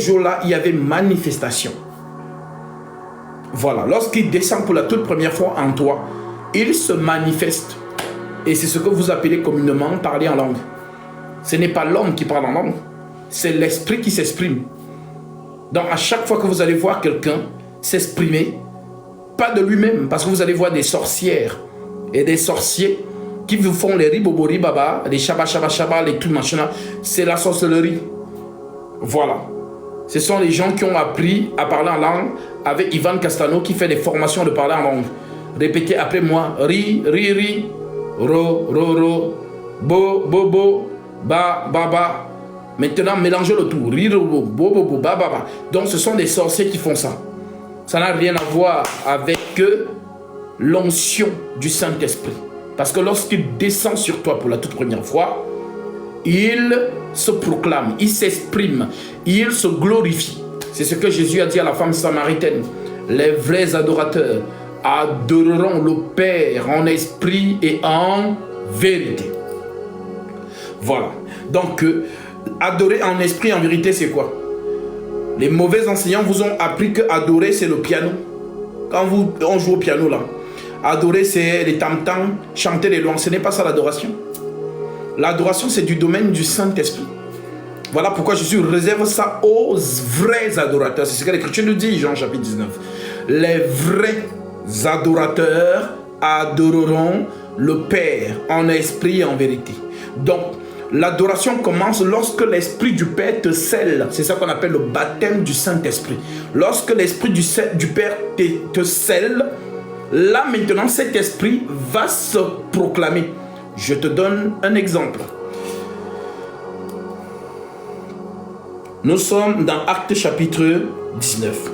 jour-là, il y avait manifestation. Voilà, lorsqu'il descend pour la toute première fois en toi, il se manifeste. Et c'est ce que vous appelez communément parler en langue. Ce n'est pas l'homme qui parle en langue, c'est l'esprit qui s'exprime. Donc à chaque fois que vous allez voir quelqu'un s'exprimer, pas de lui-même, parce que vous allez voir des sorcières et des sorciers qui vous font les ribobori baba, les shaba shaba shaba, les trucs machin, c'est la sorcellerie. Voilà. Ce sont les gens qui ont appris à parler en langue avec Ivan Castano qui fait des formations de parler en langue. Répétez après moi. Ri, ri, ri. Ro, ro, ro. Bo, bo, bo. Ba, ba, ba. Maintenant, mélangez le tout. Ri, ro, bo, bo, bo, bo, ba, ba, ba. Donc, ce sont des sorciers qui font ça. Ça n'a rien à voir avec l'onction du Saint-Esprit. Parce que lorsqu'il descend sur toi pour la toute première fois, il se proclame, il s'exprime, il se glorifie. C'est ce que Jésus a dit à la femme samaritaine. Les vrais adorateurs adoreront le Père en esprit et en vérité. Voilà. Donc, adorer en esprit et en vérité, c'est quoi? Les mauvais enseignants vous ont appris que adorer, c'est le piano. Quand on joue au piano, là, adorer, c'est les tam-tams, chanter les louanges. Ce n'est pas ça l'adoration. L'adoration, c'est du domaine du Saint-Esprit. Voilà pourquoi Jésus réserve ça aux vrais adorateurs. C'est ce que l'Écriture nous dit, Jean chapitre 19. Les vrais adorateurs adoreront le Père en esprit et en vérité. Donc, l'adoration commence lorsque l'Esprit du Père te scelle. C'est ça qu'on appelle le baptême du Saint-Esprit. Lorsque l'Esprit du Père te scelle, là maintenant cet Esprit va se proclamer. Je te donne un exemple. Nous sommes dans Actes chapitre 19.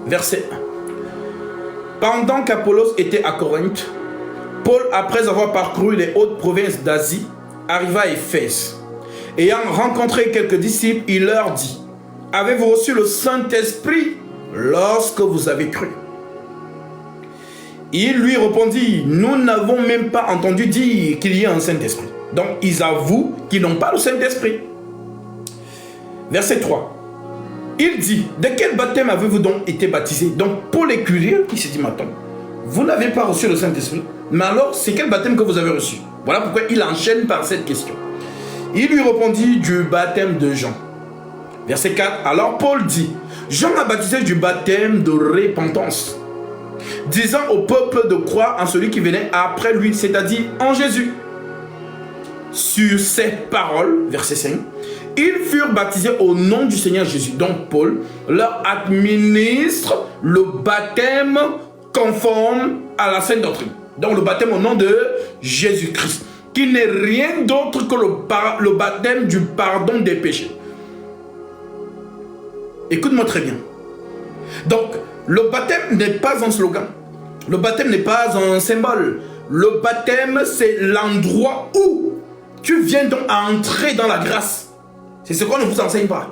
Verset 1. Pendant qu'Apollos était à Corinthe, Paul, après avoir parcouru les hautes provinces d'Asie, arriva à Éphèse. Ayant rencontré quelques disciples, il leur dit: avez-vous reçu le Saint-Esprit lorsque vous avez cru? Il lui répondit: nous n'avons même pas entendu dire qu'il y ait un Saint-Esprit. Donc ils avouent qu'ils n'ont pas le Saint-Esprit. Verset 3. Il dit: de quel baptême avez-vous donc été baptisé? Donc Paul est curieux, il s'est dit: attends, vous n'avez pas reçu le Saint-Esprit, mais alors c'est quel baptême que vous avez reçu? Voilà pourquoi il enchaîne par cette question. Il lui répondit: du baptême de Jean. Verset 4. Alors Paul dit: Jean a baptisé du baptême de repentance, disant au peuple de croire en celui qui venait après lui, c'est-à-dire en Jésus. Sur ces paroles, verset 5, ils furent baptisés au nom du Seigneur Jésus. Donc Paul leur administre le baptême conforme à la sainte doctrine. Donc le baptême au nom de Jésus-Christ, qui n'est rien d'autre que le baptême du pardon des péchés. Écoute-moi très bien. Donc, le baptême n'est pas un slogan. Le baptême n'est pas un symbole. Le baptême, c'est l'endroit où tu viens donc à entrer dans la grâce. C'est ce qu'on ne vous enseigne pas.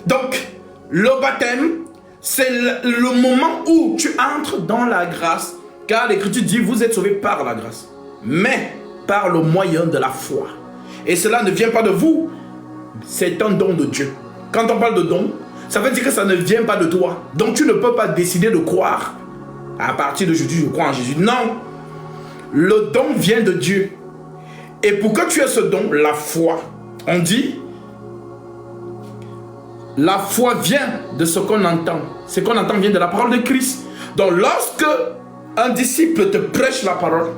Donc, le baptême, c'est le moment où tu entres dans la grâce. Car l'Écriture dit: vous êtes sauvés par la grâce, mais par le moyen de la foi. Et cela ne vient pas de vous, c'est un don de Dieu. Quand on parle de don, ça veut dire que ça ne vient pas de toi. Donc tu ne peux pas décider de croire. À partir d'aujourd'hui, je crois en Jésus. Non. Le don vient de Dieu. Et pour que tu aies ce don, la foi, on dit, la foi vient de ce qu'on entend. Ce qu'on entend vient de la parole de Christ. Donc lorsque un disciple te prêche la parole,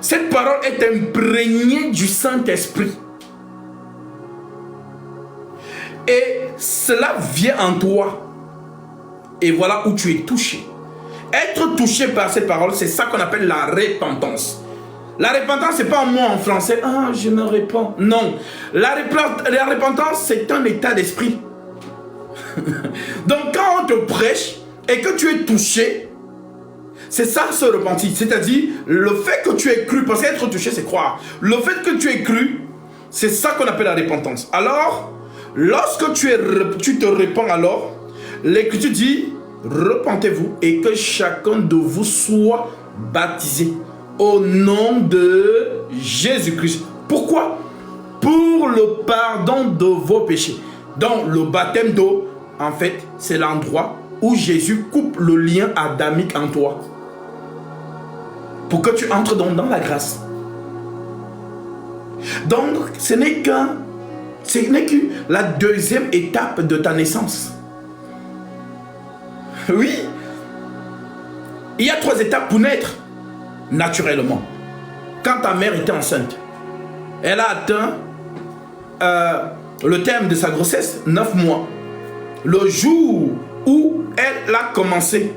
cette parole est imprégnée du Saint-Esprit. Et cela vient en toi. Et voilà où tu es touché. Être touché par cette parole, c'est ça qu'on appelle la repentance. La repentance, c'est pas un mot en français. Ah, je me répands. Non. La repentance, c'est un état d'esprit. Donc, quand on te prêche et que tu es touché, c'est ça se repentir. C'est-à-dire, le fait que tu aies cru, parce qu'être touché, c'est croire. Le fait que tu aies cru, c'est ça qu'on appelle la repentance. Alors, lorsque tu te répands, alors, l'Écriture dit: repentez-vous et que chacun de vous soit baptisé au nom de Jésus-Christ. Pourquoi? pour le pardon de vos péchés. Donc le baptême d'eau, en fait, c'est l'endroit où Jésus coupe le lien adamique en toi. Pour que tu entres dans la grâce. Donc, ce n'est que la deuxième étape de ta naissance. Oui. Il y a 3 étapes pour naître. Naturellement. Quand ta mère était enceinte, elle a atteint le terme de sa grossesse, 9 mois. Le jour où elle a commencé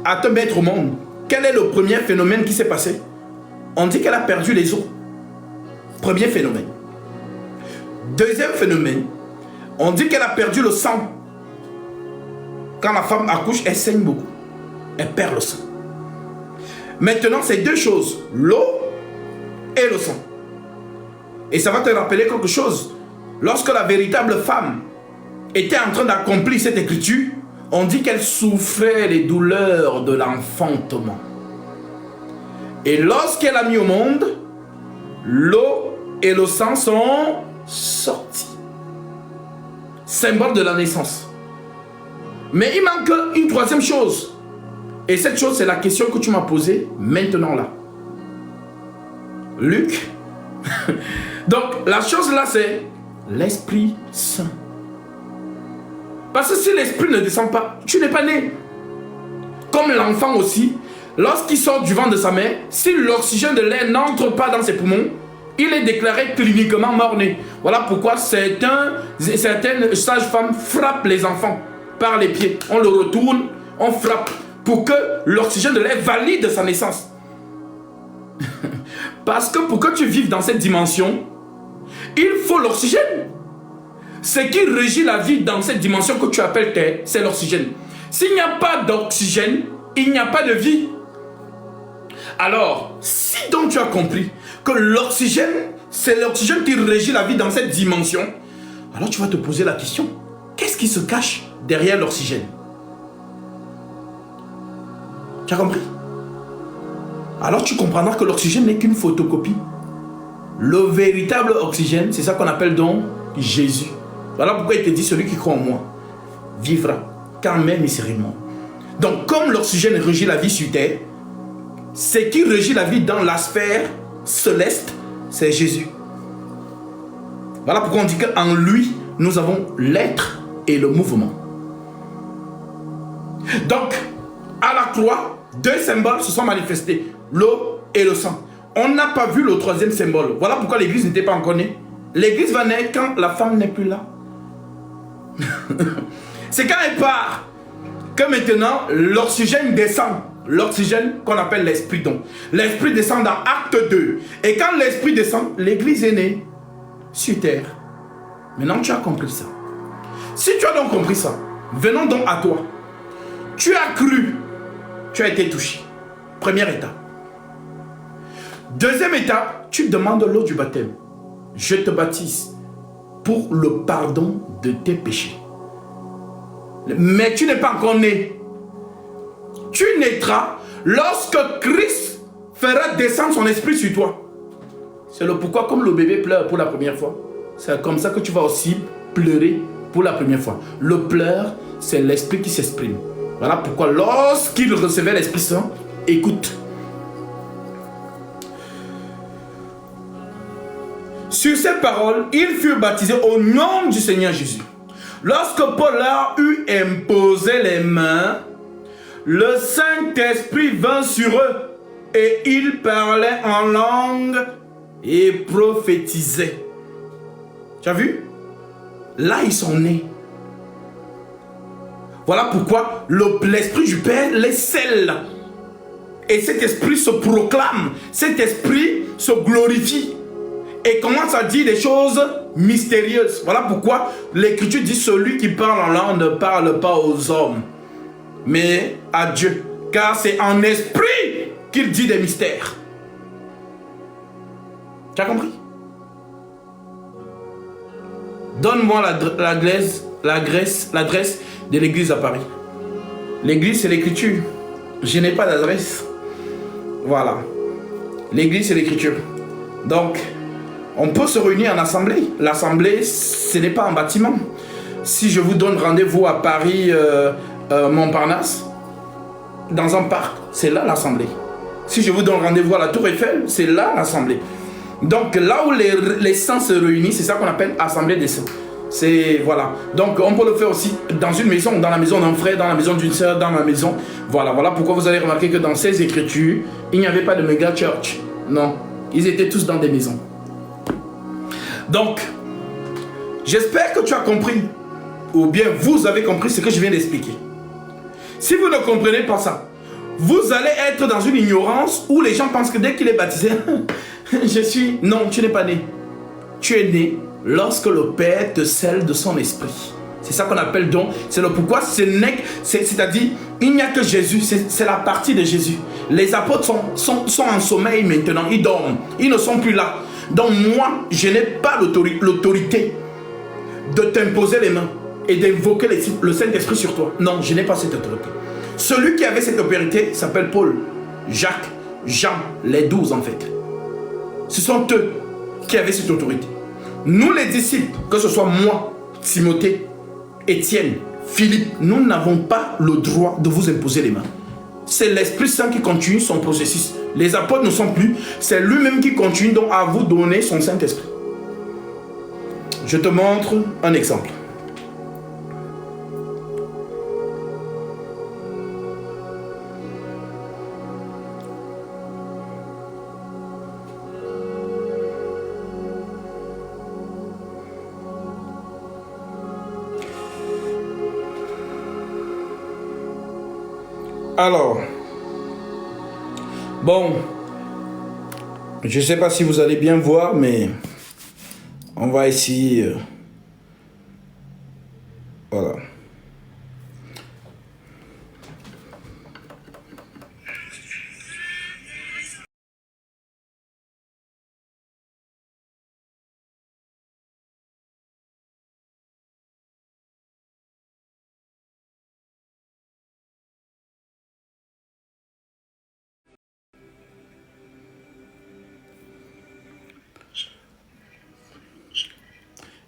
à te mettre au monde, quel est le premier phénomène qui s'est passé? On dit qu'elle a perdu les os. Premier phénomène. Deuxième phénomène, on dit qu'elle a perdu le sang. Quand la femme accouche, elle saigne beaucoup. Elle perd le sang. Maintenant, c'est 2 choses, l'eau et le sang. Et ça va te rappeler quelque chose. Lorsque la véritable femme était en train d'accomplir cette écriture, on dit qu'elle souffrait les douleurs de l'enfantement. Et lorsqu'elle a mis au monde, l'eau et le sang sont sortis. Symbole de la naissance. Mais il manque une 3e chose. Et cette chose, c'est la question que tu m'as posée maintenant là. Luc. Donc, la chose là, c'est l'Esprit Saint. Parce que si l'Esprit ne descend pas, tu n'es pas né. Comme l'enfant aussi, lorsqu'il sort du ventre de sa mère, si l'oxygène de l'air n'entre pas dans ses poumons, il est déclaré cliniquement mort-né. Voilà pourquoi certaines sages-femmes frappent les enfants par les pieds. On le retourne, on frappe pour que l'oxygène de l'air valide sa naissance. Parce que pour que tu vives dans cette dimension, il faut l'oxygène. Ce qui régit la vie dans cette dimension que tu appelles terre, c'est l'oxygène. S'il n'y a pas d'oxygène, il n'y a pas de vie. Alors, si donc tu as compris que l'oxygène, c'est l'oxygène qui régit la vie dans cette dimension, alors tu vas te poser la question, qu'est-ce qui se cache derrière l'oxygène? Tu as compris? Alors tu comprendras que l'oxygène n'est qu'une photocopie. Le véritable oxygène, c'est ça qu'on appelle donc Jésus. Voilà pourquoi il te dit, celui qui croit en moi vivra, quand même il serait mort. Donc comme l'oxygène régit la vie sur terre, ce qui régit la vie dans la sphère céleste, c'est Jésus. Voilà pourquoi on dit qu'en lui, nous avons l'être et le mouvement. Donc, à la croix, 2 symboles se sont manifestés, l'eau et le sang. On n'a pas vu le 3e symbole. Voilà pourquoi l'église n'était pas encore née. L'église va naître quand la femme n'est plus là. C'est quand elle part que maintenant l'oxygène descend. L'oxygène qu'on appelle l'esprit donc. L'esprit descend dans acte 2. Et quand l'esprit descend, l'église est née sur terre. Maintenant tu as compris ça. Si tu as donc compris ça, venons donc à toi. Tu as cru, tu as été touché. Première étape. Deuxième étape, tu demandes l'eau du baptême. Je te baptise pour le pardon de tes péchés. Mais tu n'es pas encore né. Tu naîtras lorsque Christ fera descendre son esprit sur toi. C'est le pourquoi, comme le bébé pleure pour la première fois, c'est comme ça que tu vas aussi pleurer pour la première fois. Le pleur, c'est l'esprit qui s'exprime. Voilà pourquoi lorsqu'il recevait l'Esprit Saint, écoute. Sur ces paroles, ils furent baptisés au nom du Seigneur Jésus. Lorsque Paul leur eut imposé les mains, le Saint-Esprit vint sur eux et ils parlaient en langue et prophétisaient. Tu as vu? Là, ils sont nés. Voilà pourquoi l'Esprit du Père les scelle. Et cet esprit se proclame, cet esprit se glorifie et commence à dire des choses mystérieuses. Voilà pourquoi l'Écriture dit, celui qui parle en langue ne parle pas aux hommes, mais à Dieu. Car c'est en esprit qu'il dit des mystères. Tu as compris? Donne-moi l'adresse de l'église à Paris. L'église, c'est l'écriture. Je n'ai pas d'adresse. Voilà. L'église, c'est l'écriture. Donc, On peut se réunir en assemblée. L'assemblée, ce n'est pas un bâtiment. Si je vous donne rendez-vous à Paris, Montparnasse, dans un parc, c'est là l'assemblée. Si je vous donne rendez-vous à la Tour Eiffel, c'est là l'assemblée. Donc là où les saints se réunissent, c'est ça qu'on appelle assemblée des saints. C'est voilà. Donc on peut le faire aussi dans une maison, dans la maison d'un frère, dans la maison d'une soeur, dans la maison. Voilà pourquoi vous allez remarquer que dans ces écritures, il n'y avait pas de méga church. Non, ils étaient tous dans des maisons. Donc, j'espère que tu as compris, ou bien vous avez compris ce que je viens d'expliquer. Si vous ne comprenez pas ça, vous allez être dans une ignorance où les gens pensent que dès qu'il est baptisé, je suis... Non, tu n'es pas né. Tu es né lorsque le Père te scelle de son esprit. C'est ça qu'on appelle don. C'est le pourquoi c'est-à-dire, il n'y a que Jésus. C'est la partie de Jésus. Les apôtres sont en sommeil maintenant. Ils dorment. Ils ne sont plus là. Donc moi, je n'ai pas l'autorité de t'imposer les mains et d'invoquer le Saint-Esprit sur toi. Non, je n'ai pas cette autorité. Celui qui avait cette autorité s'appelle Paul, Jacques, Jean, les 12 en fait. Ce sont eux qui avaient cette autorité. Nous les disciples, que ce soit moi, Timothée, Étienne, Philippe, nous n'avons pas le droit de vous imposer les mains. C'est l'Esprit Saint qui continue son processus. Les apôtres ne sont plus, c'est lui-même qui continue donc à vous donner son Saint-Esprit. Je te montre un exemple. Alors, bon, je ne sais pas si vous allez bien voir, mais on va essayer. Voilà.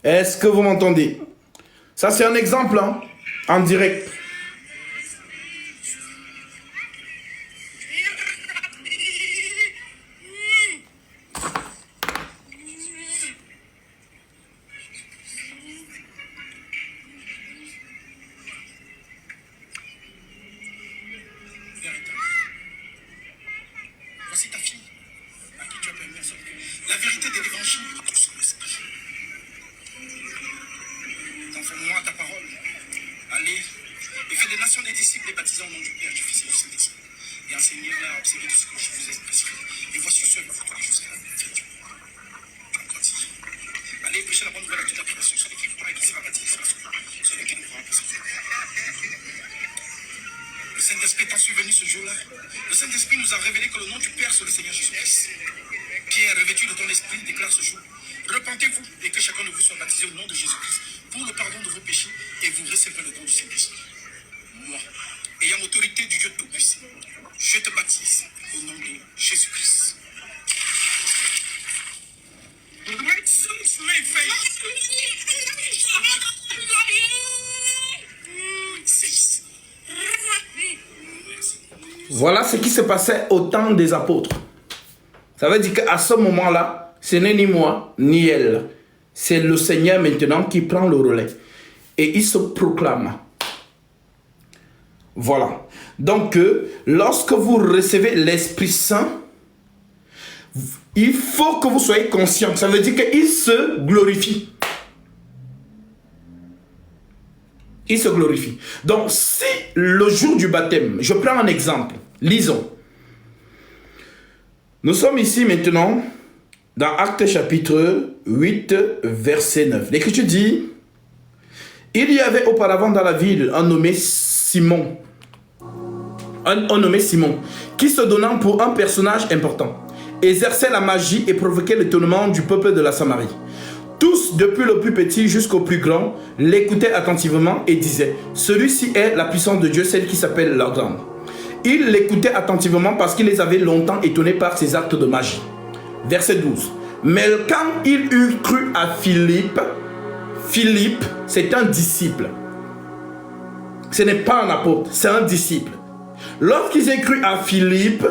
Est-ce que vous m'entendez? Ça, c'est un exemple, hein, en direct. Voici ta fille, à qui tu as permis la vérité de l'évangile de son esprit. Transforme-moi ta parole. Allez, et faites des nations des disciples, les baptisant au nom du Père, du Fils et du Saint-Esprit. Et enseignez-leur à observer tout ce que je vous ai prescrit. Et voici ce que vous ferez jusqu'à la fin du monde. Allez, prêchez la bonne nouvelle à toute la création. Celui qui croit et qui sera baptisé sera sauvé. Celui qui ne croit pas sera sauvé. Le Saint-Esprit étant survenu ce jour-là, le Saint-Esprit nous a révélé que le nom du Père, c'est le Seigneur Jésus-Christ. Pierre, revêtu de ton esprit, déclare ce jour: repentez-vous et que chacun de vous soit baptisé au nom de Jésus-Christ pour le pardon de vos péchés et vous recevrez le don du Saint-Esprit. Moi, ayant l'autorité du Dieu Tout-Puissant, je te baptise au nom de Jésus-Christ. Voilà ce qui se passait au temps des apôtres. Ça veut dire qu'à ce moment-là, ce n'est ni moi, ni elle. C'est le Seigneur maintenant qui prend le relais. Et il se proclame. Voilà. Donc, lorsque vous recevez l'Esprit Saint, il faut que vous soyez conscient. Ça veut dire qu'il se glorifie. Il se glorifie. Donc, si le jour du baptême, je prends un exemple, lisons. Nous sommes ici maintenant dans Actes chapitre 8, verset 9. L'Écriture dit: il y avait auparavant dans la ville un nommé Simon, qui se donnant pour un personnage important, exerçait la magie et provoquait l'étonnement du peuple de la Samarie. Tous, depuis le plus petit jusqu'au plus grand, l'écoutaient attentivement et disaient: celui-ci est la puissance de Dieu, celle qui s'appelle la grande. Ils l'écoutaient attentivement parce qu'il les avait longtemps étonnés par ses actes de magie. Verset 12. Mais quand il eut cru à Philippe, Philippe, c'est un disciple. Ce n'est pas un apôtre, c'est un disciple. Lorsqu'ils ont cru à Philippe,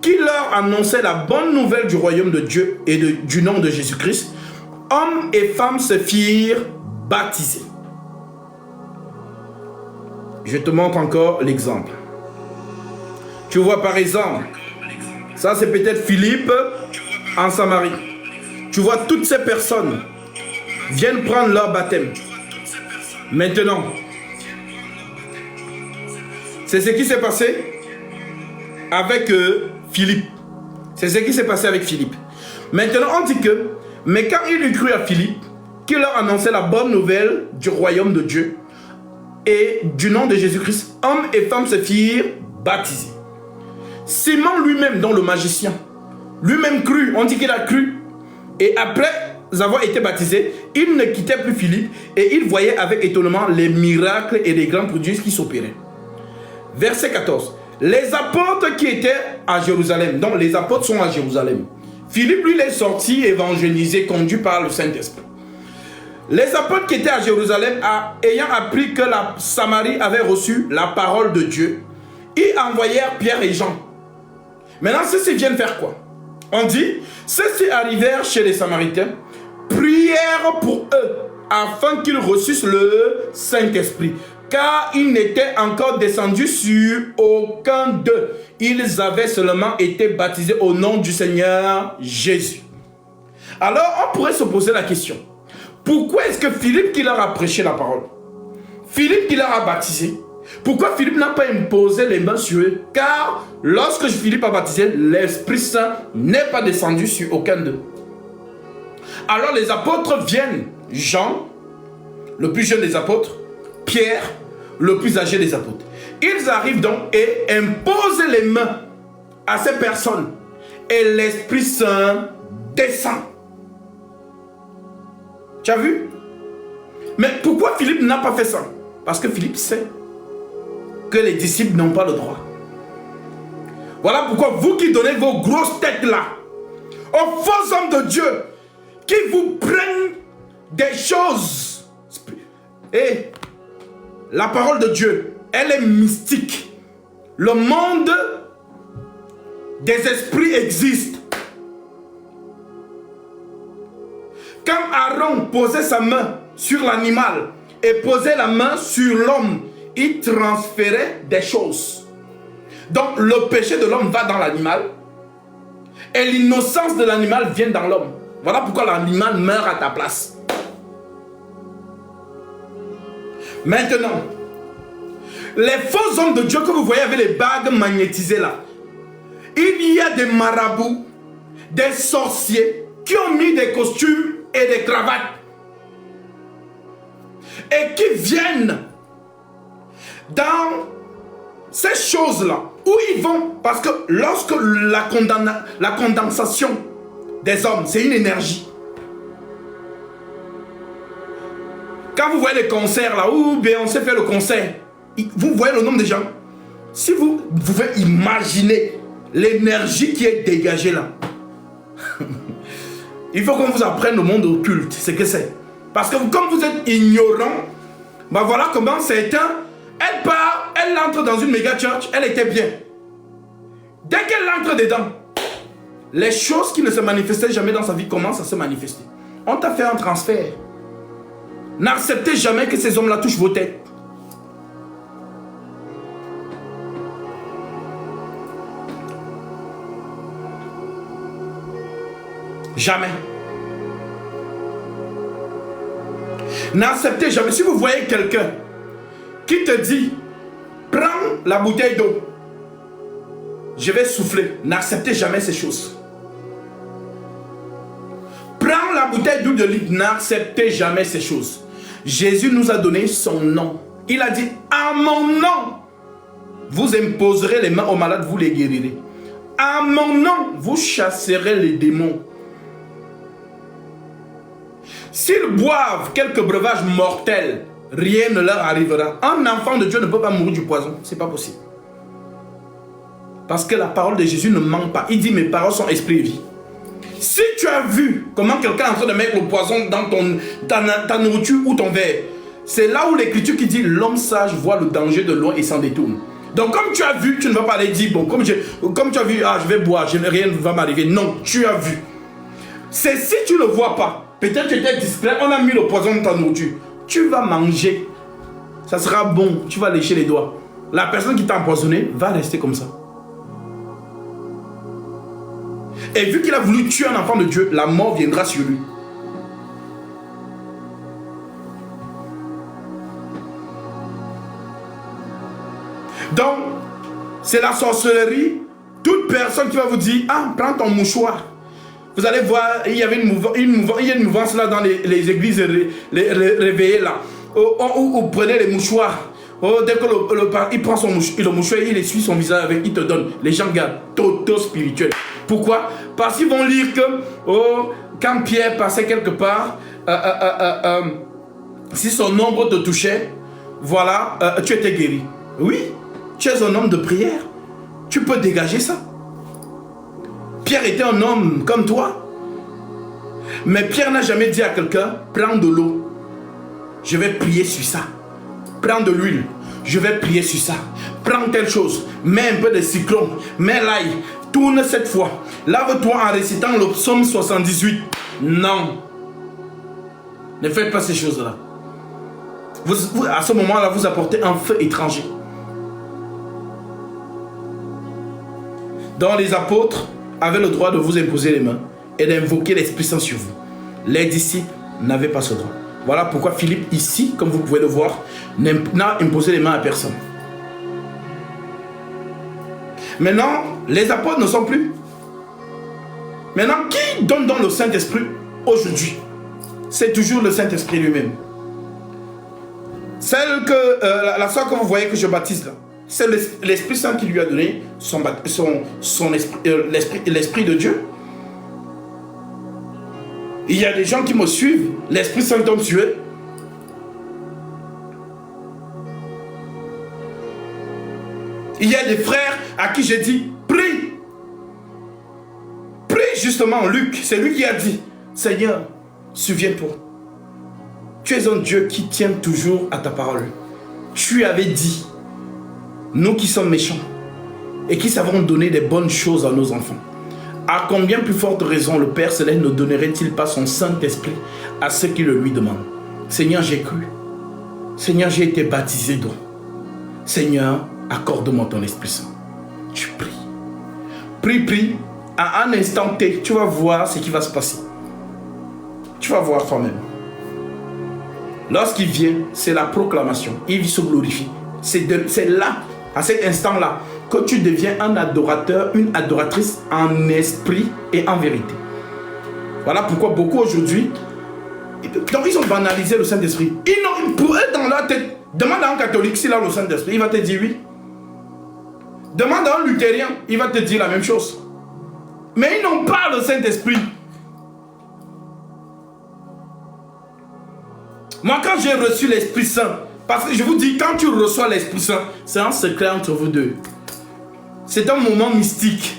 qui leur annonçait la bonne nouvelle du royaume de Dieu et du nom de Jésus-Christ, hommes et femmes se firent baptiser. Je te montre encore l'exemple. Tu vois par exemple, ça c'est peut-être Philippe en Samarie. Tu vois toutes ces personnes viennent prendre leur baptême. Maintenant, c'est ce qui s'est passé avec Philippe. C'est ce qui s'est passé avec Philippe. Maintenant, on dit que, mais quand il eut cru à Philippe, qui leur annonçait la bonne nouvelle du royaume de Dieu et du nom de Jésus-Christ, hommes et femmes se firent baptiser. Simon lui-même, dont le magicien, lui-même crut, on dit qu'il a cru, et après avoir été baptisé, il ne quittait plus Philippe et il voyait avec étonnement les miracles et les grands prodiges qui s'opéraient. Verset 14. Les apôtres qui étaient à Jérusalem, donc les apôtres sont à Jérusalem. Philippe, lui, il est sorti, évangélisé, conduit par le Saint-Esprit. Les apôtres qui étaient à Jérusalem, ayant appris que la Samarie avait reçu la parole de Dieu, ils envoyèrent Pierre et Jean. Maintenant, ceux-ci viennent faire quoi? On dit, ceux-ci arrivèrent chez les Samaritains, prièrent pour eux, afin qu'ils reçussent le Saint-Esprit. Car ils n'étaient encore descendus sur aucun d'eux. Ils avaient seulement été baptisés au nom du Seigneur Jésus. Alors, on pourrait se poser la question. Pourquoi est-ce que Philippe qui leur a prêché la parole, Philippe qui leur a baptisé, pourquoi Philippe n'a pas imposé les mains sur eux? Car lorsque Philippe a baptisé, l'Esprit Saint n'est pas descendu sur aucun d'eux. Alors les apôtres viennent. Jean, le plus jeune des apôtres, Pierre, le plus âgé des apôtres. Ils arrivent donc et imposent les mains à ces personnes. Et l'Esprit Saint descend. Tu as vu? Mais pourquoi Philippe n'a pas fait ça? Parce que Philippe sait que les disciples n'ont pas le droit. Voilà pourquoi vous qui donnez vos grosses têtes là, aux faux hommes de Dieu, qui vous prennent des choses. Et la parole de Dieu, elle est mystique. Le monde des esprits existe. Quand Aaron posait sa main sur l'animal et posait la main sur l'homme, il transférait des choses. Donc le péché de l'homme va dans l'animal et l'innocence de l'animal vient dans l'homme. Voilà pourquoi l'animal meurt à ta place. Maintenant, les faux hommes de Dieu que vous voyez avec les bagues magnétisées là, il y a des marabouts, des sorciers qui ont mis des costumes et des cravates et qui viennent dans ces choses-là où ils vont, parce que lorsque la condensation des hommes, c'est une énergie. Quand vous voyez les concerts là, où Beyoncé fait le concert, vous voyez le nombre de gens. Si vous pouvez imaginer l'énergie qui est dégagée là. Il faut qu'on vous apprenne le monde occulte, c'est que c'est. Parce que comme vous êtes ignorant, ben voilà comment c'est un. Elle part, elle entre dans une méga church, elle était bien. Dès qu'elle entre dedans, les choses qui ne se manifestaient jamais dans sa vie commencent à se manifester. On t'a fait un transfert. N'acceptez jamais que ces hommes-là touchent vos têtes. Jamais. N'acceptez jamais. Si vous voyez quelqu'un qui te dit, prends la bouteille d'eau, je vais souffler. N'acceptez jamais ces choses. Prends la bouteille d'eau de litre. N'acceptez jamais ces choses. Jésus nous a donné son nom. Il a dit, à mon nom, vous imposerez les mains aux malades, vous les guérirez. À mon nom, vous chasserez les démons. S'ils boivent quelques breuvages mortels, rien ne leur arrivera. Un enfant de Dieu ne peut pas mourir du poison. C'est pas possible. Parce que la parole de Jésus ne ment pas. Il dit, mes paroles sont esprit et vie. Si tu as vu comment quelqu'un est en train de mettre le poison dans ta nourriture ou ton verre, c'est là où l'écriture qui dit l'homme sage voit le danger de loin et s'en détourne. Donc comme tu as vu, tu ne vas pas aller dire, bon, comme tu as vu, je vais boire, rien ne va m'arriver. Non, tu as vu. C'est si tu ne le vois pas, peut-être que tu étais distrait, on a mis le poison dans ta nourriture. Tu vas manger, ça sera bon, tu vas lécher les doigts. La personne qui t'a empoisonné va rester comme ça. Et vu qu'il a voulu tuer un enfant de Dieu, la mort viendra sur lui. Donc, c'est la sorcellerie. Toute personne qui va vous dire, prends ton mouchoir. Vous allez voir, il y avait une mouvance là dans les églises réveillées là. Où prenez les mouchoirs. Dès que il prend le mouchoir, il essuie son visage avec, il te donne. Les gens gardent toto spirituel. Pourquoi? Parce qu'ils vont lire que quand Pierre passait quelque part, si son ombre te touchait, voilà, tu étais guéri. Oui, tu es un homme de prière. Tu peux dégager ça. Pierre était un homme comme toi. Mais Pierre n'a jamais dit à quelqu'un, prends de l'eau. Je vais prier sur ça. Prends de l'huile. Je vais prier sur ça. Prends telle chose. Mets un peu de cyclone. Mets l'ail. Tourne cette fois. Lave-toi en récitant le psaume 78. Non. Ne faites pas ces choses-là. À ce moment-là, vous apportez un feu étranger. Donc les apôtres avaient le droit de vous imposer les mains et d'invoquer l'Esprit Saint sur vous. Les disciples n'avaient pas ce droit. Voilà pourquoi Philippe, ici, comme vous pouvez le voir, n'a imposé les mains à personne. Maintenant, les apôtres ne sont plus. Maintenant, qui donne donc le Saint-Esprit aujourd'hui? C'est toujours le Saint-Esprit lui-même. Celle que, la soeur que vous voyez que je baptise là, c'est l'Esprit Saint qui lui a donné l'Esprit de Dieu. Il y a des gens qui me suivent, l'Esprit Saint tombe sur eux. Il y a des frères à qui j'ai dit, prie. Prie justement, Luc, c'est lui qui a dit, Seigneur, souviens-toi. Tu es un Dieu qui tient toujours à ta parole. Tu avais dit, nous qui sommes méchants et qui savons donner des bonnes choses à nos enfants, à combien plus forte raison le Père Céleste ne donnerait-il pas son Saint-Esprit à ceux qui le lui demandent? Seigneur, j'ai cru. Seigneur, j'ai été baptisé d'eau. Seigneur, accorde-moi ton Esprit Saint. Tu pries. Prie, prie. À un instant T, tu vas voir ce qui va se passer. Tu vas voir toi-même. Lorsqu'il vient, c'est la proclamation. Il se glorifie. C'est là, à cet instant-là, que tu deviens un adorateur, une adoratrice en esprit et en vérité. Voilà pourquoi beaucoup aujourd'hui, donc ils ont banalisé le Saint-Esprit. Pour eux, dans leur tête, demande à un catholique s'il a le Saint-Esprit, il va te dire oui. Demande à un luthérien, il va te dire la même chose. Mais ils n'ont pas le Saint-Esprit. Moi, quand j'ai reçu l'Esprit Saint, parce que je vous dis, quand tu reçois l'Esprit Saint, c'est un secret entre vous deux. C'est un moment mystique.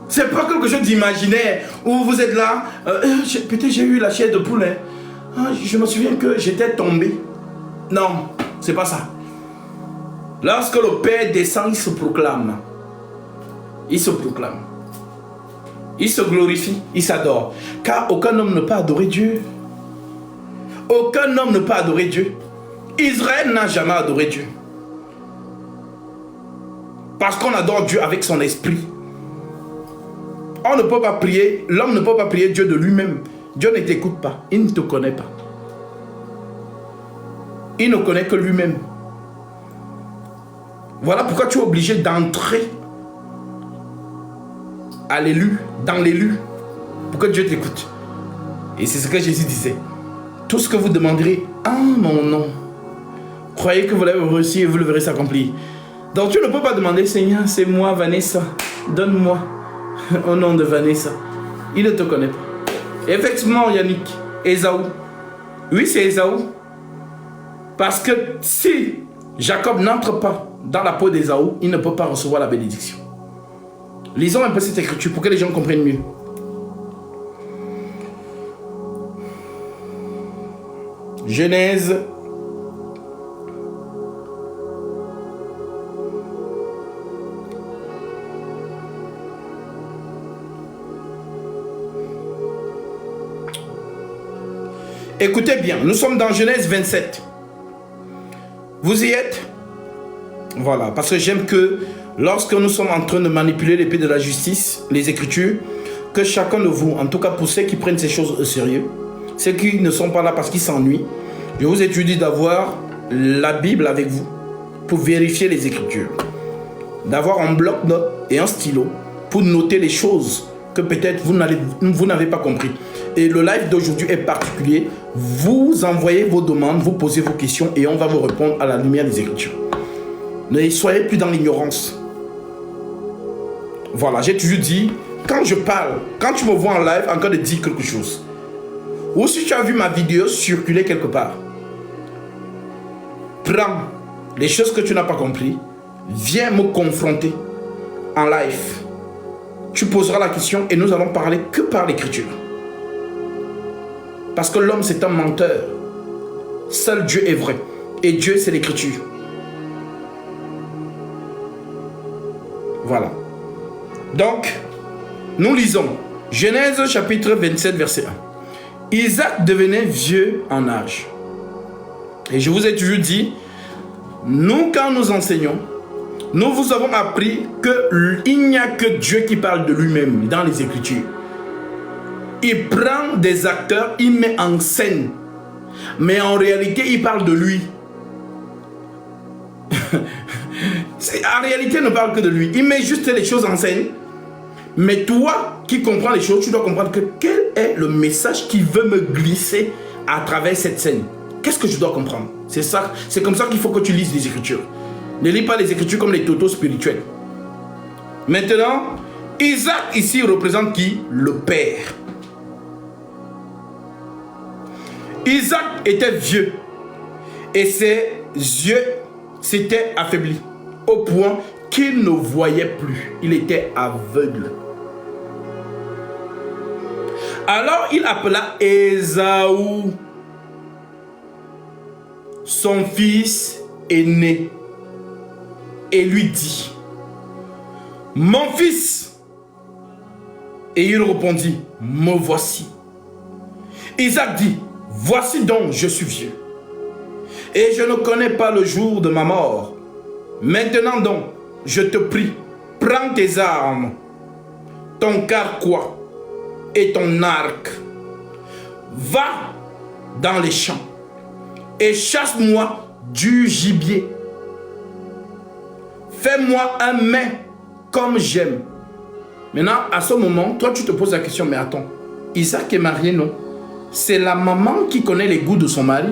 C'est pas quelque chose d'imaginaire où vous êtes là. Peut-être j'ai eu la chair de poulet. Je me souviens que j'étais tombé. Non, c'est pas ça. Lorsque le Père descend, il se proclame. Il se proclame. Il se glorifie, il s'adore. Car aucun homme ne peut adorer Dieu. Aucun homme ne peut adorer Dieu. Israël n'a jamais adoré Dieu. Parce qu'on adore Dieu avec son esprit. On ne peut pas prier, l'homme ne peut pas prier Dieu de lui-même. Dieu ne t'écoute pas, il ne te connaît pas. Il ne connaît que lui-même. Voilà pourquoi tu es obligé d'entrer à l'élu, dans l'élu, pour que Dieu t'écoute. Et c'est ce que Jésus disait. Tout ce que vous demanderez en mon nom, croyez que vous l'avez reçu et vous le verrez s'accomplir. Donc tu ne peux pas demander, Seigneur, c'est moi Vanessa, donne-moi au nom de Vanessa. Il ne te connaît pas. Effectivement, Yannick, Ésaü. Oui, c'est Ésaü. Parce que si Jacob n'entre pas dans la peau d'Ésaü, il ne peut pas recevoir la bénédiction. Lisons un peu cette écriture pour que les gens comprennent mieux. Genèse. Écoutez bien, nous sommes dans Genèse 27. Vous y êtes? Voilà, parce que j'aime que lorsque nous sommes en train de manipuler l'épée de la justice, les Écritures, que chacun de vous, en tout cas pour ceux qui prennent ces choses au sérieux, ceux qui ne sont pas là parce qu'ils s'ennuient, je vous étudie d'avoir la Bible avec vous pour vérifier les Écritures. D'avoir un bloc-notes et un stylo pour noter les choses que peut-être vous n'avez pas compris. Et le live d'aujourd'hui est particulier. Vous envoyez vos demandes, vous posez vos questions et on va vous répondre à la lumière des Écritures. Ne soyez plus dans l'ignorance. Voilà, j'ai toujours dit, quand je parle, quand tu me vois en live en train de dire quelque chose, ou si tu as vu ma vidéo circuler quelque part, prends les choses que tu n'as pas compris, viens me confronter en live. Tu poseras la question et nous allons parler que par l'écriture. Parce que l'homme c'est un menteur. Seul Dieu est vrai. Et Dieu c'est l'écriture. Voilà. Donc, nous lisons Genèse chapitre 27 verset 1. Isaac devenait vieux en âge. Et je vous ai toujours dit, nous quand nous enseignons, nous vous avons appris qu'il n'y a que Dieu qui parle de lui-même dans les Écritures. Il prend des acteurs, il met en scène. Mais en réalité, il parle de lui. En réalité, il ne parle que de lui. Il met juste les choses en scène. Mais toi qui comprends les choses, tu dois comprendre que quel est le message qui veut me glisser à travers cette scène. Qu'est-ce que je dois comprendre? C'est ça, c'est comme ça qu'il faut que tu lises les Écritures. Ne lis pas les Écritures comme les totos spirituels. Maintenant, Isaac ici représente qui? Le Père. Isaac était vieux et ses yeux s'étaient affaiblis au point qu'il ne voyait plus. Il était aveugle. Alors il appela Ésaü, son fils aîné, et lui dit: mon fils. Et il répondit: me voici. Isaac dit: voici donc, je suis vieux, et je ne connais pas le jour de ma mort. Maintenant donc, je te prie, prends tes armes, ton carquois et ton arc. Va dans les champs et chasse-moi du gibier. Fais-moi un mets comme j'aime. Maintenant, à ce moment, toi tu te poses la question, mais attends, Isaac est marié, non? C'est la maman qui connaît les goûts de son mari.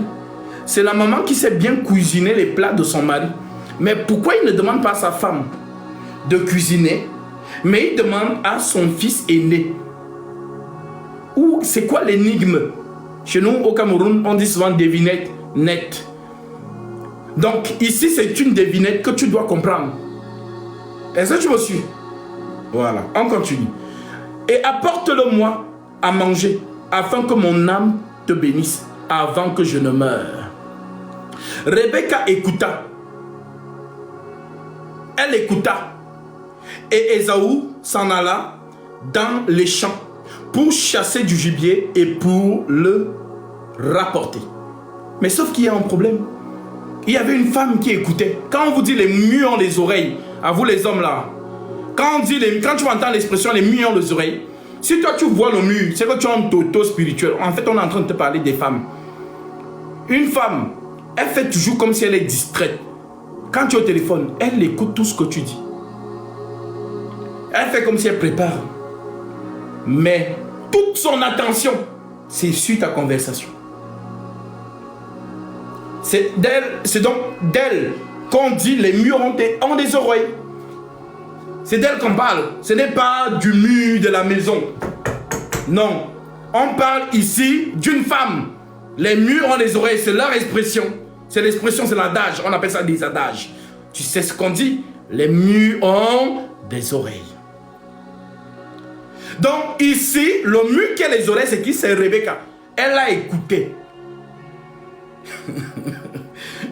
C'est la maman qui sait bien cuisiner les plats de son mari. Mais pourquoi il ne demande pas à sa femme de cuisiner, mais il demande à son fils aîné? Ou c'est quoi l'énigme? Chez nous, au Cameroun, on dit souvent devinette nette. Donc ici, c'est une devinette que tu dois comprendre. Est-ce que tu me suis? Voilà, on continue. Et apporte-le-moi à manger, afin que mon âme te bénisse avant que je ne meure. Rebecca écouta. Elle écouta. Et Ésaü s'en alla dans les champs pour chasser du gibier et pour le rapporter. Mais sauf qu'il y a un problème. Il y avait une femme qui écoutait. Quand on vous dit les muets ont les oreilles, à vous les hommes là, quand tu entends l'expression les muets ont les oreilles, si toi tu vois le mur, c'est que tu as un toto spirituel. En fait, on est en train de te parler des femmes. Une femme, elle fait toujours comme si elle est distraite. Quand tu es au téléphone, elle écoute tout ce que tu dis. Elle fait comme si elle prépare. Mais toute son attention, c'est sur ta conversation. C'est donc d'elle qu'on dit les murs ont des oreilles. C'est d'elle qu'on parle. Ce n'est pas du mur de la maison. Non. On parle ici d'une femme. Les murs ont des oreilles, c'est leur expression. C'est l'expression, c'est l'adage. On appelle ça des adages. Tu sais ce qu'on dit? Les murs ont des oreilles. Donc ici, le mur qui a les oreilles, c'est qui? C'est Rebecca. Elle a écouté.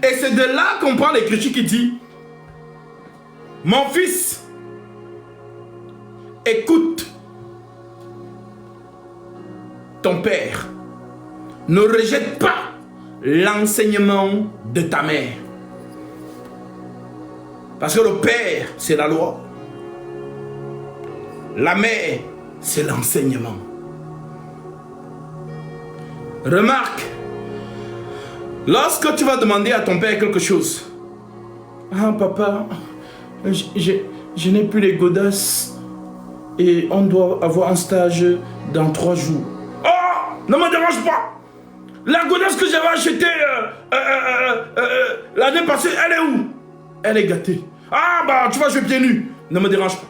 Et c'est de là qu'on prend l'écriture qui dit, mon fils, écoute ton père. Ne rejette pas l'enseignement de ta mère. Parce que le père, c'est la loi. La mère, c'est l'enseignement. Remarque, lorsque tu vas demander à ton père quelque chose, ah papa, je n'ai plus les godasses et on doit avoir un stage dans 3 jours. Oh, ne me dérange pas. La godasse que j'avais achetée l'année passée, elle est où? Elle est gâtée. Ah bah tu vois, je suis pieds nus. Ne me dérange pas.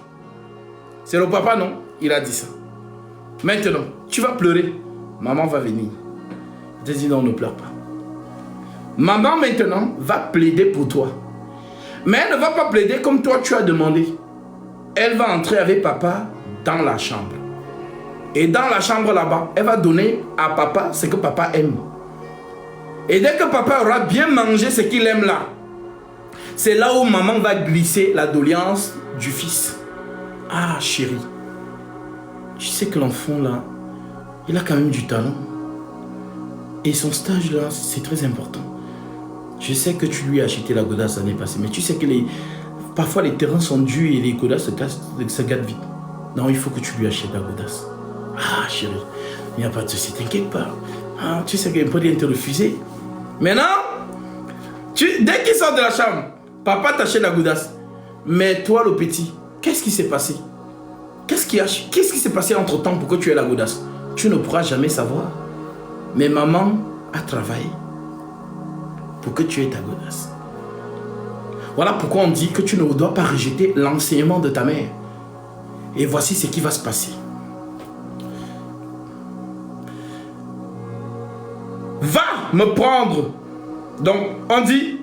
C'est le papa, non? Il a dit ça. Maintenant, tu vas pleurer. Maman va venir. Je te dis non, ne pleure pas. Maman maintenant va plaider pour toi. Mais elle ne va pas plaider comme toi tu as demandé. Elle va entrer avec papa dans la chambre. Et dans la chambre là-bas, elle va donner à papa ce que papa aime. Et dès que papa aura bien mangé ce qu'il aime là, c'est là où maman va glisser la doléance du fils. Ah chérie, tu sais que l'enfant là, il a quand même du talent. Et son stage là, c'est très important. Je sais que tu lui as acheté la godasse l'année passée, mais tu sais que parfois les terrains sont durs et les godasses se gâtent vite. Non, il faut que tu lui achètes la godasse. Ah chérie, il n'y a pas de souci, t'inquiète pas. Ah, tu sais qu'il peut rien te refuser. Maintenant, dès qu'il sort de la chambre, papa t'achète la godasse. Mais toi le petit, qu'est-ce qui s'est passé? Qu'est-ce qui s'est passé entre temps pour que tu aies la godasse? Tu ne pourras jamais savoir. Mais maman a travaillé pour que tu aies ta godasse. Voilà pourquoi on dit que tu ne dois pas rejeter l'enseignement de ta mère. Et voici ce qui va se passer. Va me prendre. Donc on dit,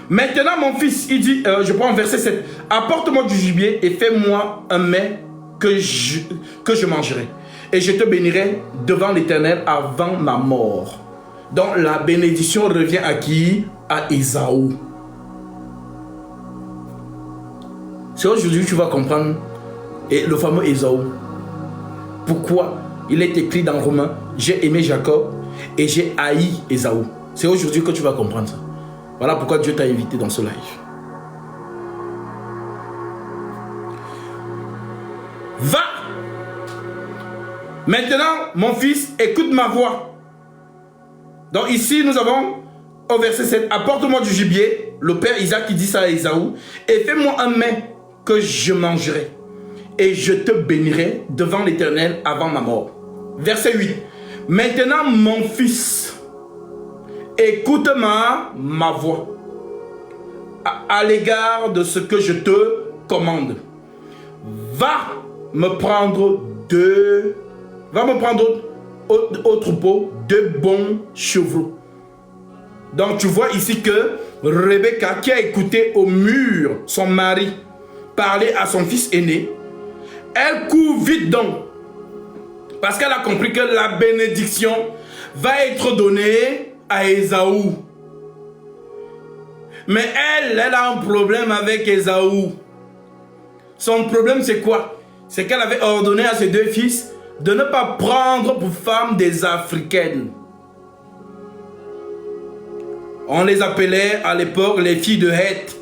maintenant mon fils, il dit, je prends verset 7. Apporte-moi du gibier et fais-moi un mets que je mangerai. Et je te bénirai devant l'Éternel avant ma mort. Donc la bénédiction revient à qui? À Ésaü. C'est aujourd'hui que tu vas comprendre. Et le fameux Ésaü. Pourquoi il est écrit dans Romains, j'ai aimé Jacob et j'ai haï Ésaü. C'est aujourd'hui que tu vas comprendre ça. Voilà pourquoi Dieu t'a invité dans ce live. Va! Maintenant, mon fils, écoute ma voix. Donc ici, nous avons au verset 7, apporte-moi du gibier, le père Isaac qui dit ça à Ésaü, et fais-moi un mets que je mangerai, et je te bénirai devant l'Éternel avant ma mort. Verset 8, maintenant mon fils, écoute ma voix à l'égard de ce que je te commande. Va me prendre au troupeau 2 bons chevreaux. Donc tu vois ici que Rebecca, qui a écouté au mur son mari parler à son fils aîné, elle court vite donc, parce qu'elle a compris que la bénédiction va être donnée à Ésaü. Mais elle a un problème avec Ésaü. Son problème c'est quoi? C'est qu'elle avait ordonné à ses 2 fils de ne pas prendre pour femmes des Africaines. On les appelait à l'époque les filles de Heth.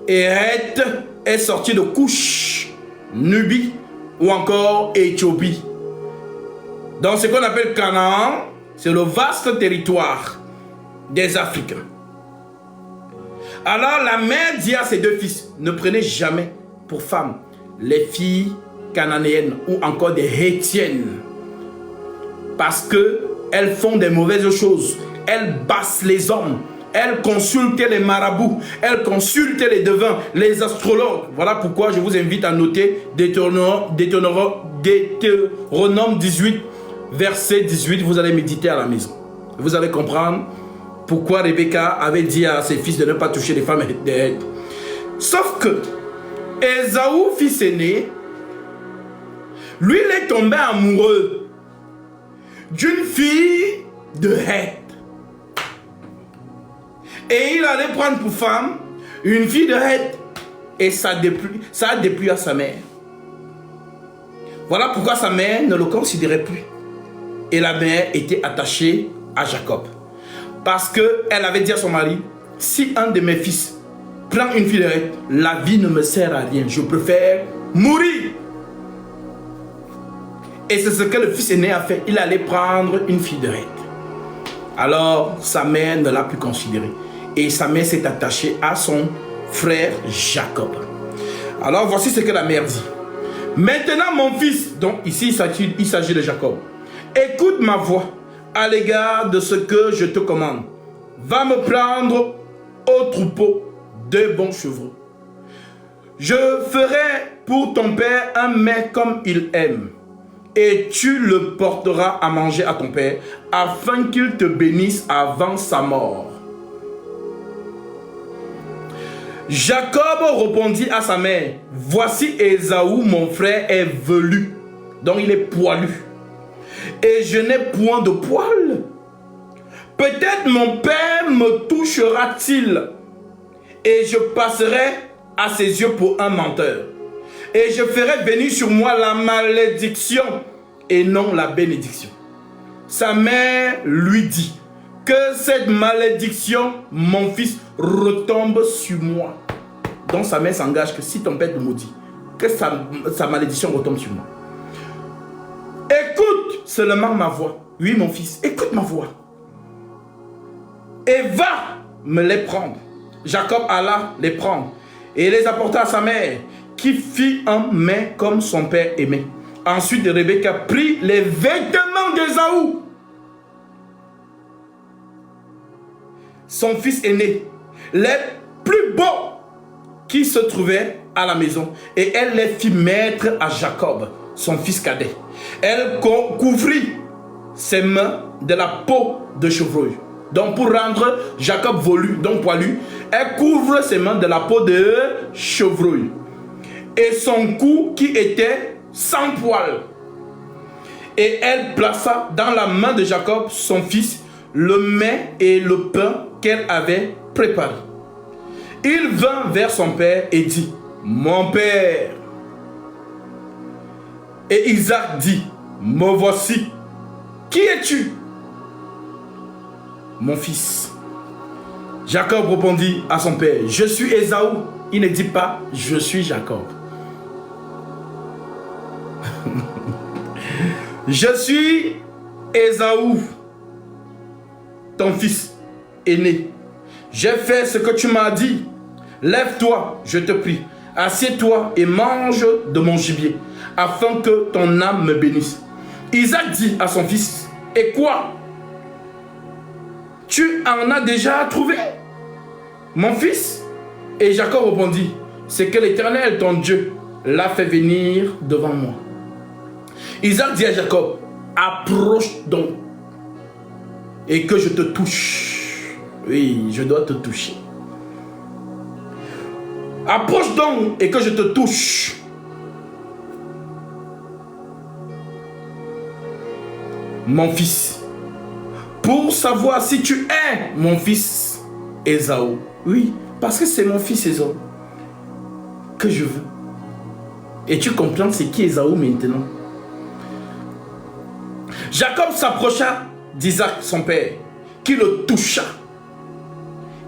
Et Heth est sorti de Couche, Nubie ou encore Éthiopie. Donc ce qu'on appelle Canaan, c'est le vaste territoire des Africains. Alors la mère dit à ses 2 fils, ne prenez jamais pour femmes les filles cananéennes ou encore des Hétiennes, parce que elles font des mauvaises choses, elles bassent les hommes, elles consultent les marabouts, elles consultent les devins, les astrologues. Voilà pourquoi je vous invite à noter Deutéronome 18 verset 18. Vous allez méditer à la maison, vous allez comprendre pourquoi Rebecca avait dit à ses fils de ne pas toucher les femmes des Heth. Sauf que Ésaü, fils aîné, Lui, il est tombé amoureux d'une fille de Heth. Et il allait prendre pour femme une fille de Heth. Et ça a déplu à sa mère. Voilà pourquoi sa mère ne le considérait plus. Et la mère était attachée à Jacob. Parce qu'elle avait dit à son mari, si un de mes fils prend une fille de Heth, la vie ne me sert à rien. Je préfère mourir. Et c'est ce que le fils aîné a fait. Il allait prendre une fille de Heth. Alors sa mère ne l'a plus considéré. Et sa mère s'est attachée à son frère Jacob. Alors voici ce que la mère dit. Maintenant mon fils, donc ici il s'agit de Jacob, écoute ma voix à l'égard de ce que je te commande. Va me prendre au troupeau 2 bons chevaux. Je ferai pour ton père un mets comme il aime. Et tu le porteras à manger à ton père, afin qu'il te bénisse avant sa mort. Jacob répondit à sa mère, voici Ésaü mon frère est velu, donc il est poilu, et je n'ai point de poil. Peut-être mon père me touchera-t-il, et je passerai à ses yeux pour un menteur. Et je ferai venir sur moi la malédiction et non la bénédiction. Sa mère lui dit, que cette malédiction, mon fils, retombe sur moi. Donc sa mère s'engage que si ton père te maudit, que sa malédiction retombe sur moi. Écoute seulement ma voix. Oui mon fils, écoute ma voix. Et va me les prendre. Jacob alla les prendre et les apporta à sa mère, qui fit un mets comme son père aimait. Ensuite Rebecca prit les vêtements d'Ésaü, son fils aîné, les plus beaux qui se trouvaient à la maison, et elle les fit mettre à Jacob, son fils cadet. Elle couvrit ses mains de la peau de chevreau. Donc pour rendre Jacob velu, donc poilu, elle couvre ses mains de la peau de chevreau. Et son cou qui était sans poil. Et elle plaça dans la main de Jacob, son fils, le mets et le pain qu'elle avait préparé. Il vint vers son père et dit, mon père. Et Isaac dit, me voici. Qui es-tu? Mon fils. Jacob répondit à son père, je suis Ésaü. Il ne dit pas, je suis Jacob. Je suis Ésaü, ton fils aîné. J'ai fait ce que tu m'as dit. Lève-toi, je te prie. Assieds-toi et mange de mon gibier, afin que ton âme me bénisse. Isaac dit à son fils, et quoi? Tu en as déjà trouvé, mon fils? Et Jacob répondit, c'est que l'Éternel, ton Dieu, l'a fait venir devant moi. Isaac dit à Jacob, approche donc et que je te touche. Oui, je dois te toucher. Approche donc et que je te touche. Mon fils, pour savoir si tu es mon fils Ésaü. Oui, parce que c'est mon fils Ésaü que je veux. Et tu comprends c'est qui Ésaü maintenant. Jacob s'approcha d'Isaac, son père, qui le toucha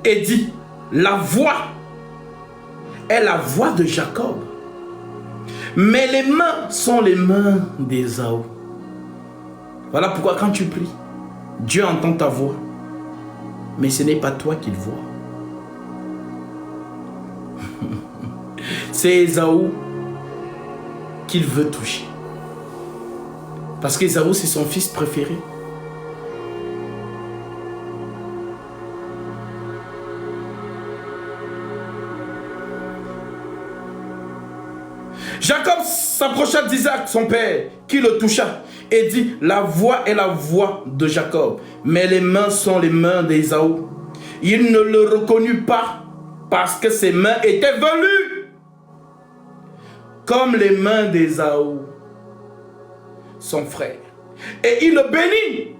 et dit, la voix est la voix de Jacob, mais les mains sont les mains d'Ésaü. Voilà pourquoi quand tu pries, Dieu entend ta voix, mais ce n'est pas toi qu'il voit. C'est Ésaü qu'il veut toucher. Parce qu'Ésaü, c'est son fils préféré. Jacob s'approcha d'Isaac, son père, qui le toucha, et dit, la voix est la voix de Jacob, mais les mains sont les mains d'Ésaü. Il ne le reconnut pas, parce que ses mains étaient velues, comme les mains d'Ésaü. son frère. Et il le bénit.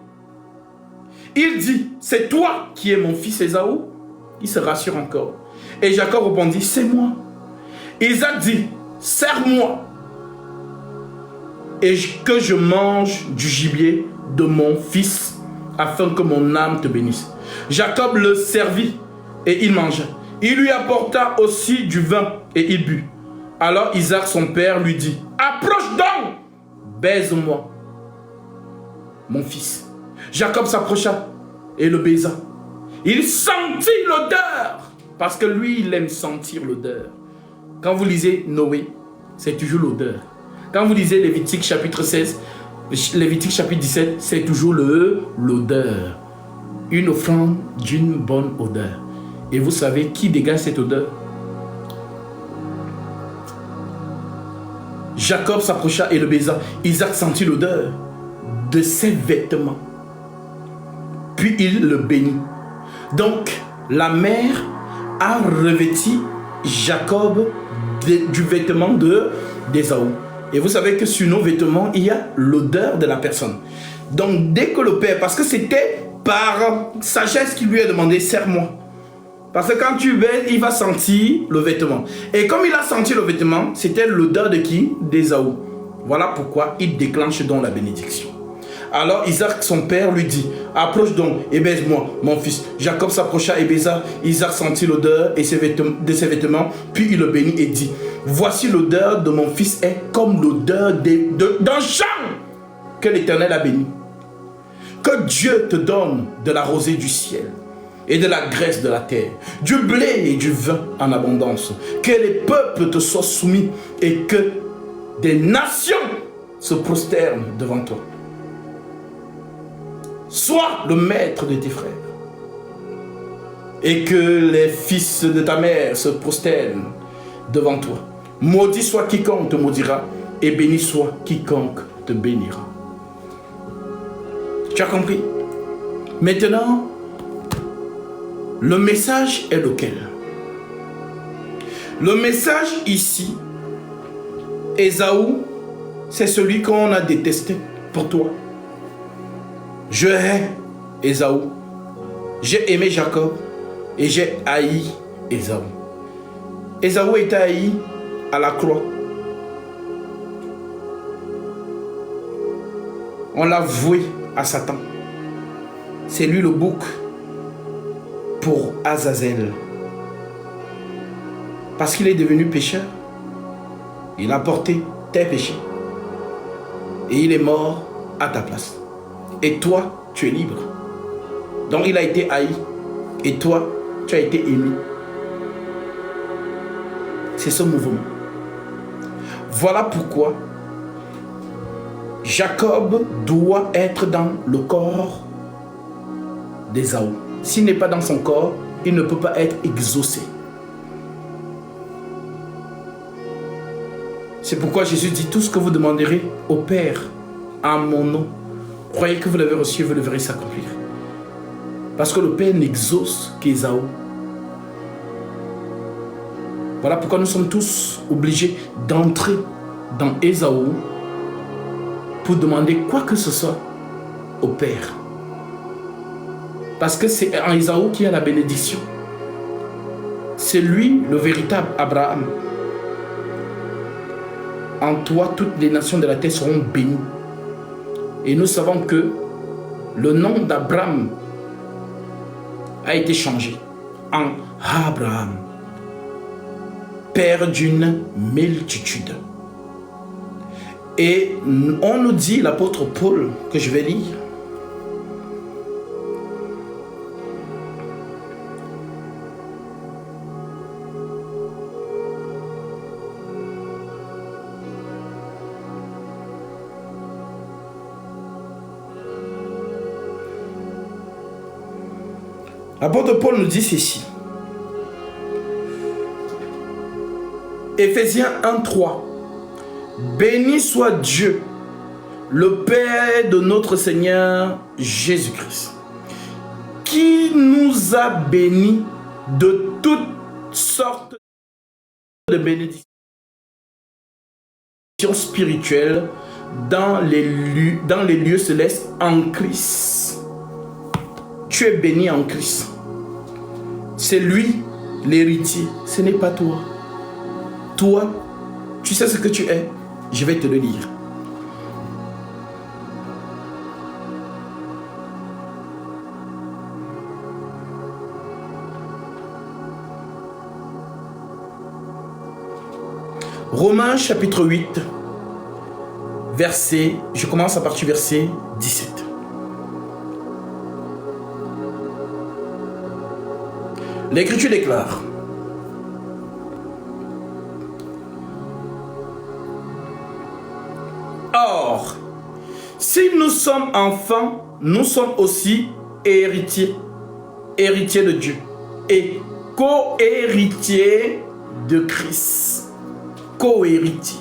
Il dit, c'est toi qui es mon fils Ésaü? Il se rassure encore. Et Jacob répondit, c'est moi. Isaac dit, sers-moi et que je mange du gibier de mon fils afin que mon âme te bénisse. Jacob le servit et il mangea. Il lui apporta aussi du vin et il but. Alors Isaac son père lui dit, approche donc, baise-moi mon fils. Jacob s'approcha et le baisa. Il sentit l'odeur, parce que lui il aime sentir l'odeur. Quand vous lisez Noé, c'est toujours l'odeur. Quand vous lisez Lévitique chapitre 16, Lévitique chapitre 17, c'est toujours l'odeur. Une offrande d'une bonne odeur. Et vous savez qui dégage cette odeur? Jacob s'approcha et le baisa. Isaac sentit l'odeur de ses vêtements. Puis il le bénit. Donc, la mère a revêti Jacob du vêtement d'Ésaü. Et vous savez que sur nos vêtements, il y a l'odeur de la personne. Donc, dès que le père, parce que c'était par sagesse qu'il lui a demandé, serre-moi. Parce que quand tu baises, il va sentir le vêtement. Et comme il a senti le vêtement, c'était l'odeur de qui? D'Ésaü. Voilà pourquoi il déclenche donc la bénédiction. Alors Isaac, son père, lui dit, approche donc et baise-moi, mon fils. Jacob s'approcha et baisa. Isaac sentit l'odeur de ses vêtements, puis il le bénit et dit, voici l'odeur de mon fils est comme l'odeur d'un champ que l'Éternel a béni. Que Dieu te donne de la rosée du ciel et de la graisse de la terre, du blé et du vin en abondance. Que les peuples te soient soumis et que des nations se prosternent devant toi. Sois le maître de tes frères et que les fils de ta mère se prosternent devant toi. Maudit soit quiconque te maudira et béni soit quiconque te bénira. Tu as compris? Maintenant, le message est lequel? Le message ici, Ésaü, c'est celui qu'on a détesté pour toi. Je hais Ésaü. J'ai aimé Jacob et j'ai haï Ésaü. Ésaü était haï à la croix. On l'a voué à Satan. C'est lui le bouc pour Azazel. Parce qu'il est devenu pécheur. Il a porté tes péchés. Et il est mort à ta place. Et toi, tu es libre. Donc il a été haï. Et toi, tu as été aimé. C'est ce mouvement. Voilà pourquoi Jacob doit être dans le corps d'Ésaü. S'il n'est pas dans son corps, il ne peut pas être exaucé. C'est pourquoi Jésus dit, tout ce que vous demanderez au Père en mon nom, croyez que vous l'avez reçu et vous le verrez s'accomplir. Parce que le Père n'exauce qu'Ésaü. Voilà pourquoi nous sommes tous obligés d'entrer dans Ésaü pour demander quoi que ce soit au Père. Parce que c'est en Ésaü qu'il y a la bénédiction. C'est lui le véritable Abraham. En toi, toutes les nations de la terre seront bénies. Et nous savons que le nom d'Abraham a été changé en Abraham, père d'une multitude. Et on nous dit, l'apôtre Paul, que je vais lire, l'apôtre Paul nous dit ceci. Éphésiens 1:3. Béni soit Dieu, le Père de notre Seigneur Jésus-Christ, qui nous a bénis de toutes sortes de bénédictions spirituelles dans les lieux célestes en Christ. Tu es béni en Christ. C'est lui l'héritier, ce n'est pas toi. Toi, tu sais ce que tu es. Je vais te le lire. Romains chapitre 8, je commence à partir du verset 17. L'Écriture déclare: Or, si nous sommes enfants, nous sommes aussi héritiers de Dieu et co-héritiers de Christ. Co-héritier.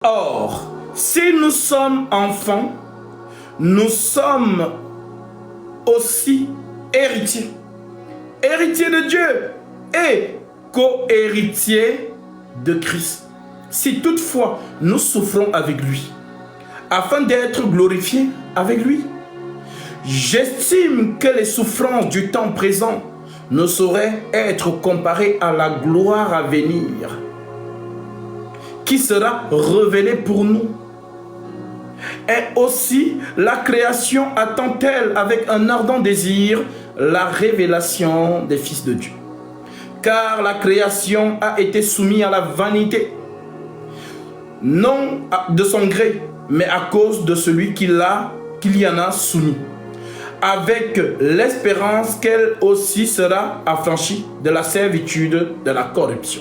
Or, si nous sommes enfants, nous sommes aussi héritiers. Héritiers de Dieu et co-héritiers de Christ. Si toutefois nous souffrons avec lui, afin d'être glorifiés avec lui. J'estime que les souffrances du temps présent ne sauraient être comparées à la gloire à venir, qui sera révélée pour nous. Et aussi, la création attend-elle avec un ardent désir la révélation des fils de Dieu. Car la création a été soumise à la vanité, non de son gré, mais à cause de celui qui y en a soumis, avec l'espérance qu'elle aussi sera affranchie de la servitude de la corruption,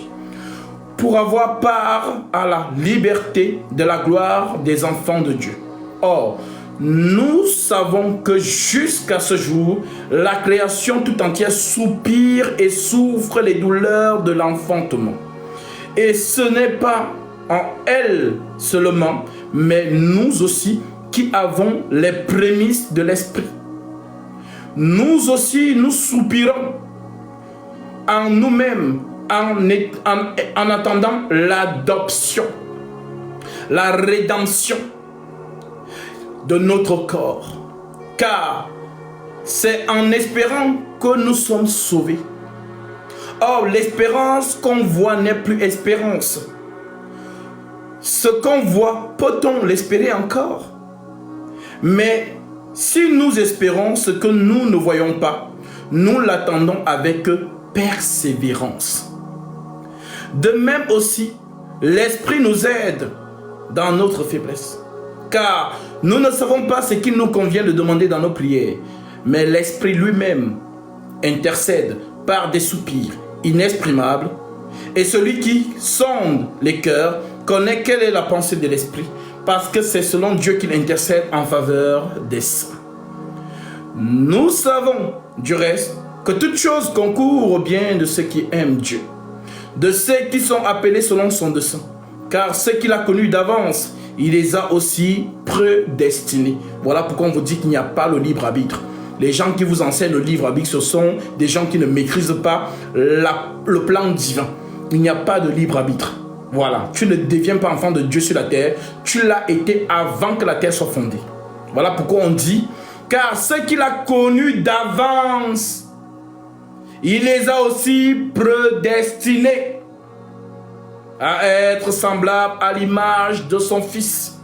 pour avoir part à la liberté de la gloire des enfants de Dieu. Or, nous savons que jusqu'à ce jour, la création tout entière soupire et souffre les douleurs de l'enfantement. Et ce n'est pas en elle seulement, mais nous aussi qui avons les prémices de l'esprit. Nous aussi, nous soupirons en nous-mêmes en attendant l'adoption, la rédemption de notre corps. Car c'est en espérant que nous sommes sauvés. Or, l'espérance qu'on voit n'est plus espérance. Ce qu'on voit, peut-on l'espérer encore? Mais si nous espérons ce que nous ne voyons pas, nous l'attendons avec persévérance. De même aussi, l'Esprit nous aide dans notre faiblesse. Car nous ne savons pas ce qu'il nous convient de demander dans nos prières, mais l'Esprit lui-même intercède par des soupirs inexprimables, et celui qui sonde les cœurs connaît quelle est la pensée de l'Esprit, parce que c'est selon Dieu qu'il intercède en faveur des saints. Nous savons, du reste, que toute chose concourt au bien de ceux qui aiment Dieu, de ceux qui sont appelés selon son dessein. Car ceux qu'il a connus d'avance, il les a aussi prédestinés. Voilà pourquoi on vous dit qu'il n'y a pas le libre arbitre. Les gens qui vous enseignent le libre arbitre, ce sont des gens qui ne maîtrisent pas le plan divin. Il n'y a pas de libre arbitre. Voilà, tu ne deviens pas enfant de Dieu sur la terre, tu l'as été avant que la terre soit fondée. Voilà pourquoi on dit, car ceux qu'il a connus d'avance, il les a aussi prédestinés à être semblables à l'image de son Fils,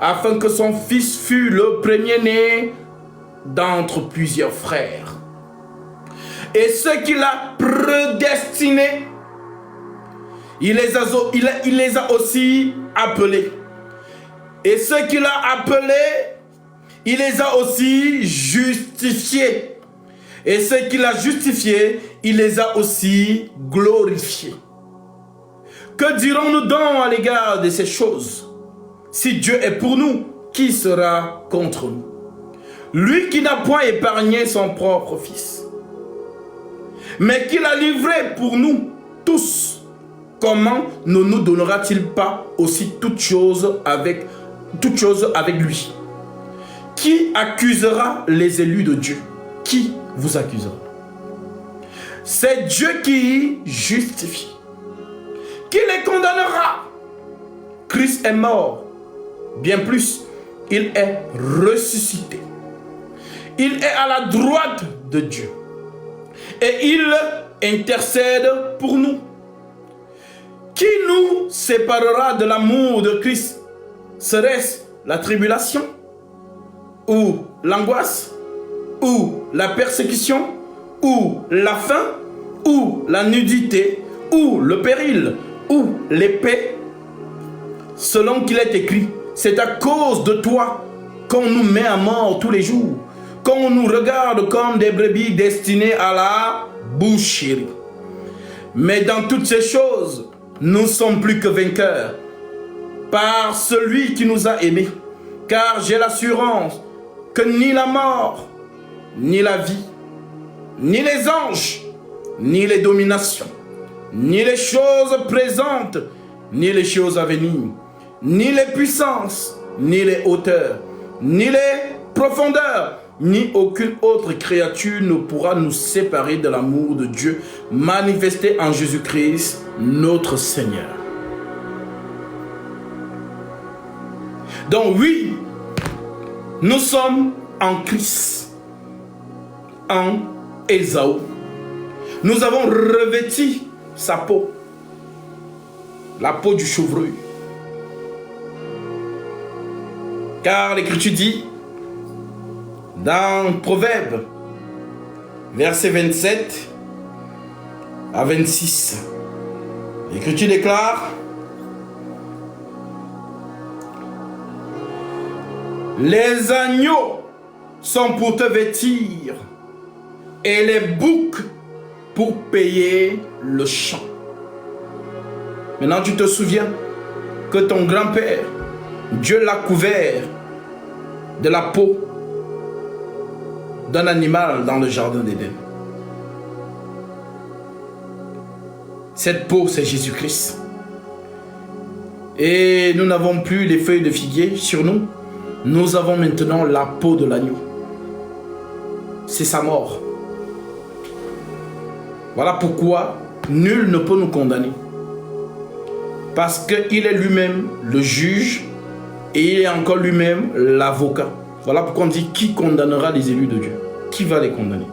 afin que son Fils fût le premier-né d'entre plusieurs frères. Et ceux qu'il a prédestinés, il les a aussi appelés. Et ceux qu'il a appelés, il les a aussi justifiés. Et ceux qu'il a justifiés, il les a aussi glorifiés. Que dirons-nous donc à l'égard de ces choses? Si Dieu est pour nous, qui sera contre nous? Lui qui n'a point épargné son propre Fils, mais qui l'a livré pour nous tous, comment ne nous donnera-t-il pas aussi toutes choses avec lui? Qui accusera les élus de Dieu? Qui vous accusera? C'est Dieu qui justifie. Qui les condamnera? Christ est mort. Bien plus, il est ressuscité. Il est à la droite de Dieu. Et il intercède pour nous. Qui nous séparera de l'amour de Christ? Serait-ce la tribulation? Ou l'angoisse? Ou la persécution? Ou la faim? Ou la nudité? Ou le péril? Ou l'épée? Selon qu'il est écrit, c'est à cause de toi qu'on nous met à mort tous les jours, qu'on nous regarde comme des brebis destinées à la boucherie. Mais dans toutes ces choses, nous sommes plus que vainqueurs par celui qui nous a aimés. Car j'ai l'assurance que ni la mort, ni la vie, ni les anges, ni les dominations, ni les choses présentes, ni les choses à venir, ni les puissances, ni les hauteurs, ni les profondeurs, ni aucune autre créature ne pourra nous séparer de l'amour de Dieu manifesté en Jésus-Christ, notre Seigneur. Donc oui, nous sommes en Christ, en Ésaü. Nous avons revêtu sa peau, la peau du chevreuil. Car l'Écriture dit, dans Proverbe, verset 27 à 26, l'Écriture déclare, les agneaux sont pour te vêtir et les boucs pour payer le champ. Maintenant tu te souviens que ton grand-père, Dieu l'a couvert de la peau d'un animal dans le jardin d'Éden. Cette peau, c'est Jésus-Christ. Et nous n'avons plus les feuilles de figuier sur nous. Nous avons maintenant la peau de l'agneau. C'est sa mort. Voilà pourquoi nul ne peut nous condamner. Parce qu'il est lui-même le juge et il est encore lui-même l'avocat. Voilà pourquoi on dit qui condamnera les élus de Dieu. Qui va les condamner?